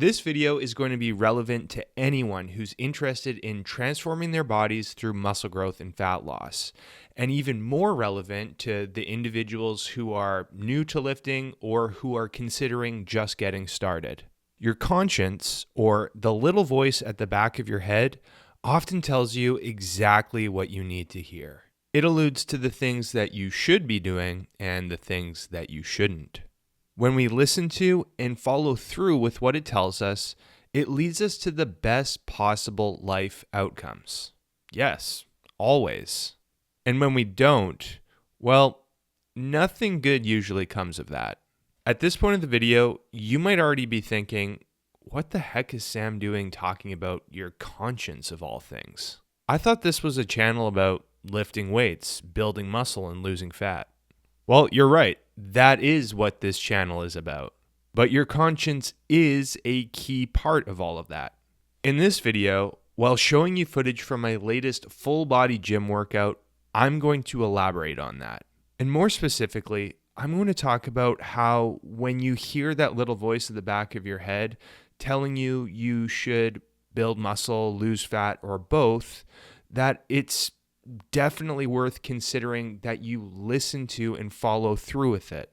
This video is going to be relevant to anyone who's interested in transforming their bodies through muscle growth and fat loss, and even more relevant to the individuals who are new to lifting or who are considering just getting started. Your conscience, or the little voice at the back of your head, often tells you exactly what you need to hear. It alludes to the things that you should be doing and the things that you shouldn't. When we listen to and follow through with what it tells us, it leads us to the best possible life outcomes. Yes, always. And when we don't, well, nothing good usually comes of that. At this point of the video, you might already be thinking, what the heck is Sam doing talking about your conscience of all things? I thought this was a channel about lifting weights, building muscle, and losing fat. Well, you're right. That is what this channel is about. But your conscience is a key part of all of that. In this video, while showing you footage from my latest full body gym workout, I'm going to elaborate on that. And more specifically, I'm going to talk about how when you hear that little voice at the back of your head telling you you should build muscle, lose fat, or both, that it's definitely worth considering that you listen to and follow through with it.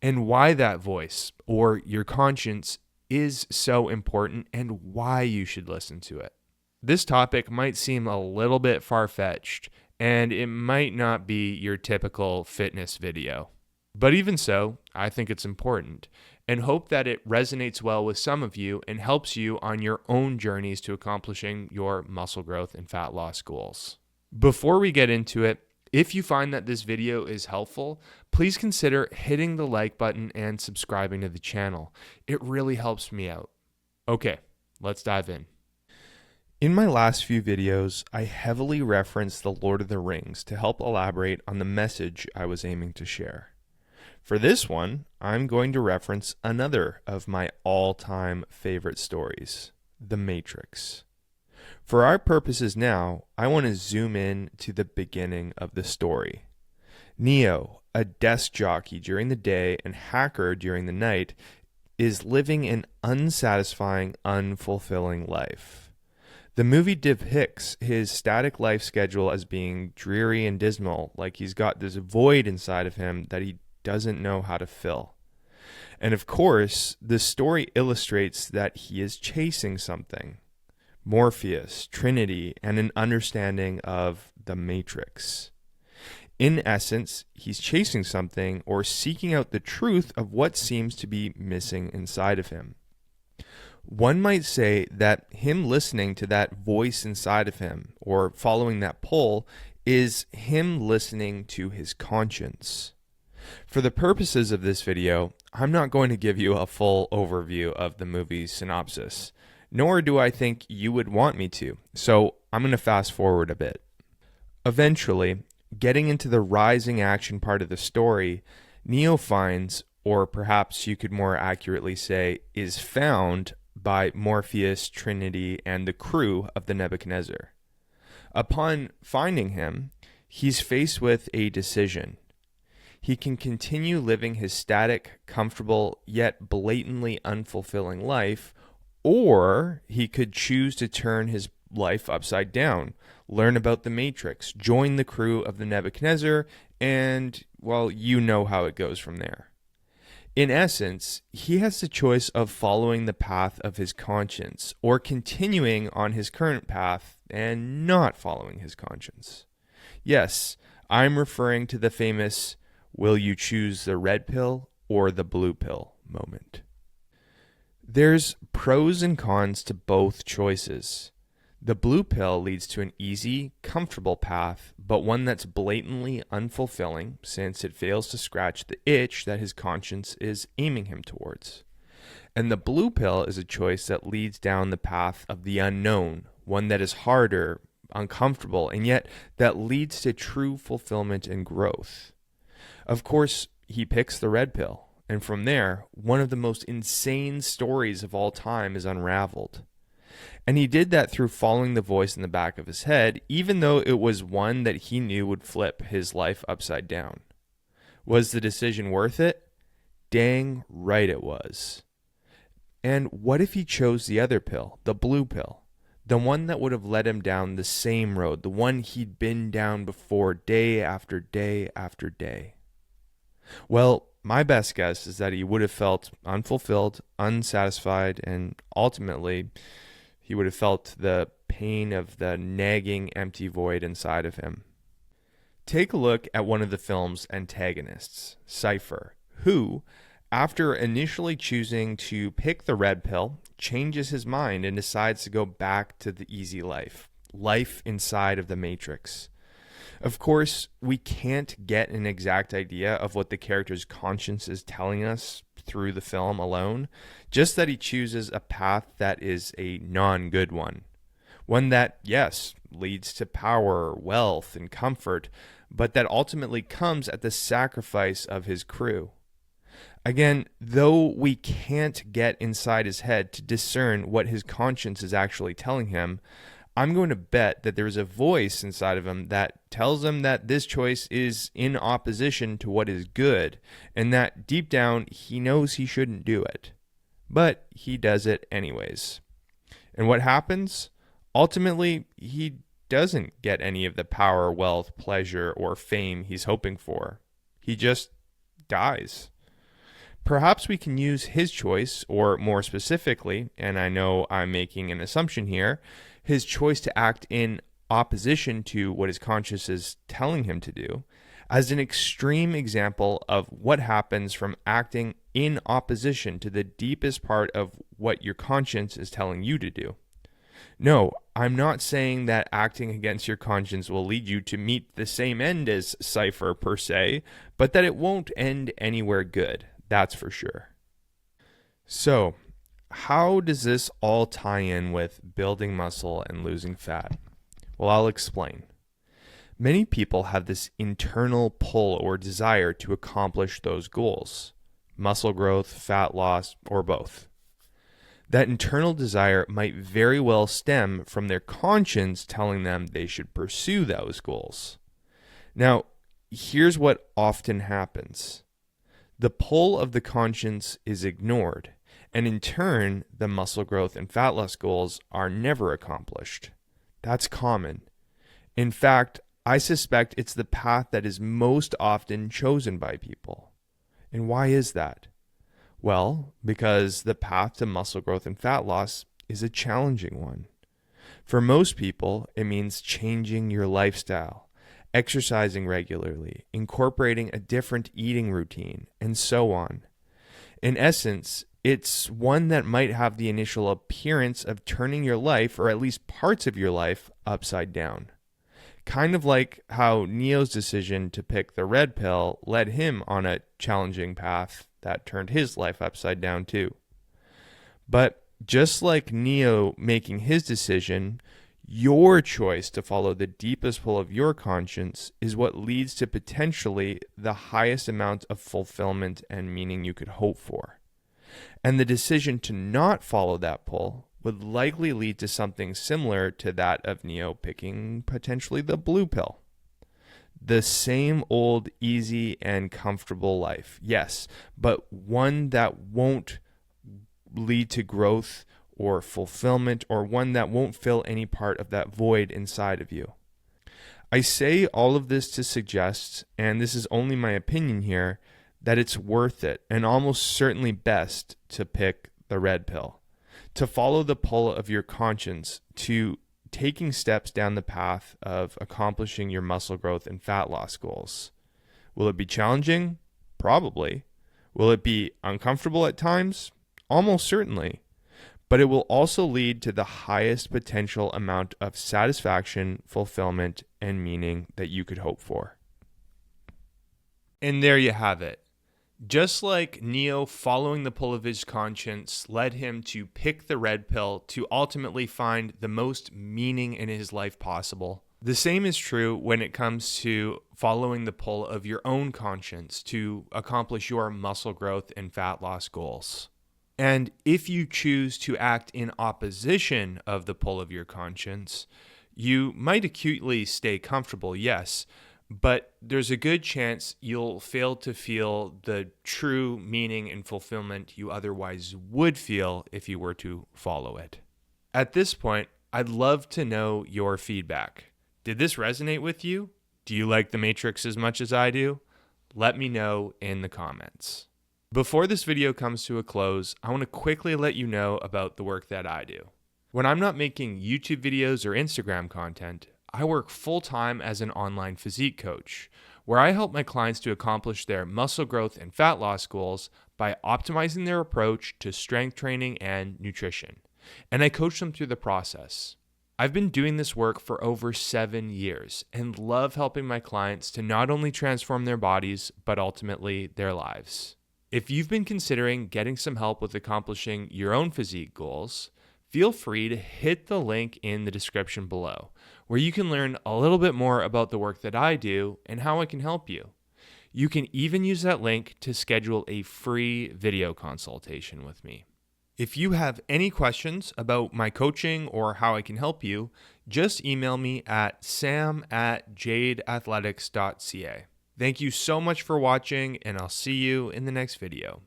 And why that voice, or your conscience, is so important and why you should listen to it. This topic might seem a little bit far-fetched, and it might not be your typical fitness video. But even so, I think it's important, and hope that it resonates well with some of you and helps you on your own journeys to accomplishing your muscle growth and fat loss goals. Before we get into it, if you find that this video is helpful, please consider hitting the like button and subscribing to the channel. It really helps me out. Okay, let's dive in. In my last few videos, I heavily referenced The Lord of the Rings to help elaborate on the message I was aiming to share. For this one, I'm going to reference another of my all-time favorite stories, The Matrix. For our purposes now, I want to zoom in to the beginning of the story. Neo, a desk jockey during the day and hacker during the night, is living an unsatisfying, unfulfilling life. The movie depicts his static life schedule as being dreary and dismal, like he's got this void inside of him that he doesn't know how to fill. And of course, the story illustrates that he is chasing something. Morpheus, Trinity, and an understanding of the Matrix. In essence, he's chasing something or seeking out the truth of what seems to be missing inside of him. One might say that him listening to that voice inside of him, or following that pull, is him listening to his conscience. For the purposes of this video, I'm not going to give you a full overview of the movie's synopsis, nor do I think you would want me to, so I'm going to fast forward a bit. Eventually, getting into the rising action part of the story, Neo finds, or perhaps you could more accurately say, is found by Morpheus, Trinity, and the crew of the Nebuchadnezzar. Upon finding him, he's faced with a decision. He can continue living his static, comfortable, yet blatantly unfulfilling life, or he could choose to turn his life upside down, learn about the Matrix, join the crew of the Nebuchadnezzar, and, well, you know how it goes from there. In essence, he has the choice of following the path of his conscience, or continuing on his current path and not following his conscience. Yes, I'm referring to the famous, will you choose the red pill or the blue pill moment. There's pros and cons to both choices. The blue pill leads to an easy, comfortable path, but one that's blatantly unfulfilling since it fails to scratch the itch that his conscience is aiming him towards. And the blue pill is a choice that leads down the path of the unknown, one that is harder, uncomfortable, and yet that leads to true fulfillment and growth. Of course, he picks the red pill. And from there, one of the most insane stories of all time is unraveled. And he did that through following the voice in the back of his head, even though it was one that he knew would flip his life upside down. Was the decision worth it? Dang right it was. And what if he chose the other pill, the blue pill? The one that would have led him down the same road, the one he'd been down before day after day after day. Well, my best guess is that he would have felt unfulfilled, unsatisfied, and ultimately, he would have felt the pain of the nagging empty void inside of him. Take a look at one of the film's antagonists, Cypher, who, after initially choosing to pick the red pill, changes his mind and decides to go back to the easy life inside of the Matrix. Of course, we can't get an exact idea of what the character's conscience is telling us through the film alone, just that he chooses a path that is a non-good one. One that, yes, leads to power, wealth, and comfort, but that ultimately comes at the sacrifice of his crew. Again, though we can't get inside his head to discern what his conscience is actually telling him, I'm going to bet that there's a voice inside of him that tells him that this choice is in opposition to what is good, and that deep down he knows he shouldn't do it. But he does it anyways. And what happens? Ultimately, he doesn't get any of the power, wealth, pleasure, or fame he's hoping for. He just dies. Perhaps we can use his choice, or more specifically, and I know I'm making an assumption here, his choice to act in opposition to what his conscience is telling him to do, as an extreme example of what happens from acting in opposition to the deepest part of what your conscience is telling you to do. No, I'm not saying that acting against your conscience will lead you to meet the same end as Cypher per se, but that it won't end anywhere good, that's for sure. So, how does this all tie in with building muscle and losing fat? Well, I'll explain. Many people have this internal pull or desire to accomplish those goals: muscle growth, fat loss, or both. That internal desire might very well stem from their conscience telling them they should pursue those goals. Now, here's what often happens. The pull of the conscience is ignored, and in turn, the muscle growth and fat loss goals are never accomplished. That's common. In fact, I suspect it's the path that is most often chosen by people. And why is that? Well, because the path to muscle growth and fat loss is a challenging one. For most people, it means changing your lifestyle, exercising regularly, incorporating a different eating routine, and so on. In essence, it's one that might have the initial appearance of turning your life, or at least parts of your life, upside down. Kind of like how Neo's decision to pick the red pill led him on a challenging path that turned his life upside down too. But just like Neo making his decision, your choice to follow the deepest pull of your conscience is what leads to potentially the highest amount of fulfillment and meaning you could hope for. And the decision to not follow that pull would likely lead to something similar to that of Neo picking potentially the blue pill. The same old easy and comfortable life, yes, but one that won't lead to growth or fulfillment, or one that won't fill any part of that void inside of you. I say all of this to suggest, and this is only my opinion here, that it's worth it and almost certainly best to pick the red pill, to follow the pull of your conscience, to taking steps down the path of accomplishing your muscle growth and fat loss goals. Will it be challenging? Probably. Will it be uncomfortable at times? Almost certainly. But it will also lead to the highest potential amount of satisfaction, fulfillment, and meaning that you could hope for. And there you have it. Just like Neo following the pull of his conscience led him to pick the red pill to ultimately find the most meaning in his life possible, the same is true when it comes to following the pull of your own conscience to accomplish your muscle growth and fat loss goals. And if you choose to act in opposition of the pull of your conscience, you might acutely stay comfortable, yes, but there's a good chance you'll fail to feel the true meaning and fulfillment you otherwise would feel if you were to follow it. At this point, I'd love to know your feedback. Did this resonate with you? Do you like the Matrix as much as I do? Let me know in the comments. Before this video comes to a close, I want to quickly let you know about the work that I do. When I'm not making YouTube videos or Instagram content, I work full-time as an online physique coach, where I help my clients to accomplish their muscle growth and fat loss goals by optimizing their approach to strength training and nutrition. And I coach them through the process. I've been doing this work for over 7 years and love helping my clients to not only transform their bodies, but ultimately their lives. If you've been considering getting some help with accomplishing your own physique goals, feel free to hit the link in the description below, where you can learn a little bit more about the work that I do and how I can help you. You can even use that link to schedule a free video consultation with me. If you have any questions about my coaching or how I can help you, just email me at sam@jadeathletics.ca. Thank you so much for watching, and I'll see you in the next video.